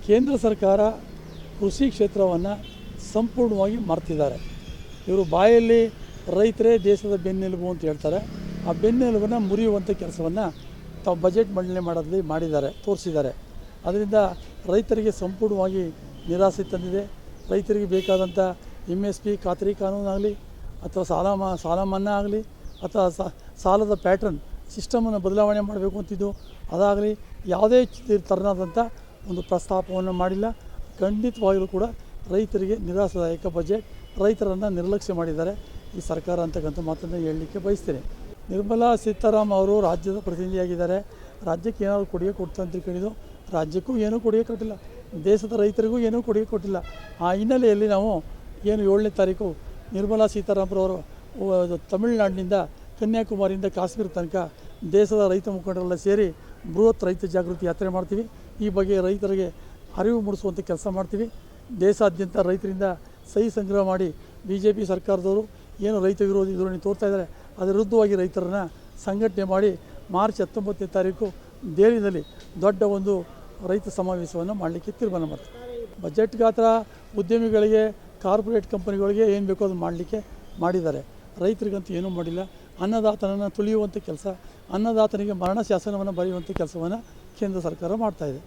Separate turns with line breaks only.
ಕೇಂದ್ರ ಸರ್ಕಾರ ಕೃಷಿ ಕ್ಷೇತ್ರವನ್ನು ಸಂಪೂರ್ಣವಾಗಿ ಮರ್ತಿದ್ದಾರೆ. ಇವರು ಬಾಯಲ್ಲಿ ರೈತರೇ ದೇಶದ ಬೆನ್ನೆಲುಬು ಅಂತ ಹೇಳ್ತಾರೆ. ಆ ಬೆನ್ನೆಲುಬನ್ನು ಮುರಿಯುವಂಥ ಕೆಲಸವನ್ನು ತಾವು ಬಜೆಟ್ ಮಂಡನೆ ಮಾಡಿದ್ದಾರೆ, ತೋರಿಸಿದ್ದಾರೆ. ಅದರಿಂದ ರೈತರಿಗೆ ಸಂಪೂರ್ಣವಾಗಿ ನಿರಾಸೆ ತಂದಿದೆ. ರೈತರಿಗೆ ಬೇಕಾದಂಥ MSP ಖಾತ್ರಿ ಕಾನೂನಾಗಲಿ ಅಥವಾ ಸಾಲ ಮನ್ನಾ ಆಗಲಿ ಅಥವಾ ಸಾಲದ ಪ್ಯಾಟ್ರನ್ ಸಿಸ್ಟಮನ್ನು ಬದಲಾವಣೆ ಮಾಡಬೇಕು ಅಂತಿದ್ದು ಅದಾಗಲಿ ಯಾವುದೇ ಥರನಾದಂಥ ಒಂದು ಪ್ರಸ್ತಾಪವನ್ನು ಮಾಡಿಲ್ಲ. ಖಂಡಿತವಾಗಲೂ ಕೂಡ ರೈತರಿಗೆ ನಿರಾಸದಾಯಕ ಬಜೆಟ್, ರೈತರನ್ನು ನಿರ್ಲಕ್ಷ್ಯ ಮಾಡಿದ್ದಾರೆ ಈ ಸರ್ಕಾರ ಅಂತಕ್ಕಂಥ ಮಾತನ್ನು ಹೇಳಲಿಕ್ಕೆ ಬಯಸ್ತೇನೆ. ನಿರ್ಮಲಾ ಸೀತಾರಾಮನ್ ಅವರು ರಾಜ್ಯದ ಪ್ರತಿನಿಧಿಯಾಗಿದ್ದಾರೆ. ರಾಜ್ಯಕ್ಕೆ ಏನಾದರೂ ಕೊಡುಗೆ ಕೊಡ್ತಾ ಅಂತ ತಿಳ್ಕೊಂಡಿದ್ದು, ರಾಜ್ಯಕ್ಕೂ ಏನೂ ಕೊಡುಗೆ ಕೊಟ್ಟಿಲ್ಲ, ದೇಶದ ರೈತರಿಗೂ ಏನೂ ಕೊಡುಗೆ ಕೊಟ್ಟಿಲ್ಲ. ಆ ಹಿನ್ನೆಲೆಯಲ್ಲಿ ನಾವು ಏನು 7ನೇ ತಾರೀಕು ನಿರ್ಮಲಾ ಸೀತಾರಾಮನ್ ಅವರು ತಮಿಳುನಾಡಿನಿಂದ ಕನ್ಯಾಕುಮಾರಿಯಿಂದ ಕಾಶ್ಮೀರ ತನಕ ದೇಶದ ರೈತ ಮುಖಂಡರೆಲ್ಲ ಸೇರಿ ಬೃಹತ್ ರೈತ ಜಾಗೃತಿ ಯಾತ್ರೆ ಮಾಡ್ತೀವಿ. ಈ ಬಗ್ಗೆ ರೈತರಿಗೆ ಅರಿವು ಮೂಡಿಸುವಂಥ ಕೆಲಸ ಮಾಡ್ತೀವಿ. ದೇಶಾದ್ಯಂತ ರೈತರಿಂದ ಸಹಿ ಸಂಗ್ರಹ ಮಾಡಿ BJP ಸರ್ಕಾರದವರು ಏನು ರೈತ ವಿರೋಧಿ ಧೋರಣೆ ತೋರ್ತಾ ಇದ್ದಾರೆ ಅದರ ವಿರುದ್ಧವಾಗಿ ರೈತರನ್ನು ಸಂಘಟನೆ ಮಾಡಿ ಮಾರ್ಚ್ 19ನೇ ತಾರೀಕು ದೆಹಲಿಯಲ್ಲಿ ದೊಡ್ಡ ಒಂದು ರೈತ ಸಮಾವೇಶವನ್ನು ಮಾಡಲಿಕ್ಕೆ ತೀರ್ಮಾನ ಮಾಡ್ತೀವಿ. ಬಜೆಟ್ ಗಾತ್ರ ಉದ್ಯಮಿಗಳಿಗೆ, ಕಾರ್ಪೊರೇಟ್ ಕಂಪನಿಗಳಿಗೆ ಏನು ಬೇಕೋ ಅದು ಮಾಡಲಿಕ್ಕೆ ಮಾಡಿದ್ದಾರೆ. ರೈತರಿಗಂತೂ ಏನೂ ಮಾಡಿಲ್ಲ. ಅನ್ನದಾತನನ್ನು ತುಳಿಯುವಂಥ ಕೆಲಸ, ಅನ್ನದಾತನಿಗೆ ಮರಣ ಶಾಸನವನ್ನು ಬರೆಯುವಂಥ ಕೆಲಸವನ್ನು ಕೇಂದ್ರ ಸರ್ಕಾರ ಮಾಡ್ತಾಯಿದೆ.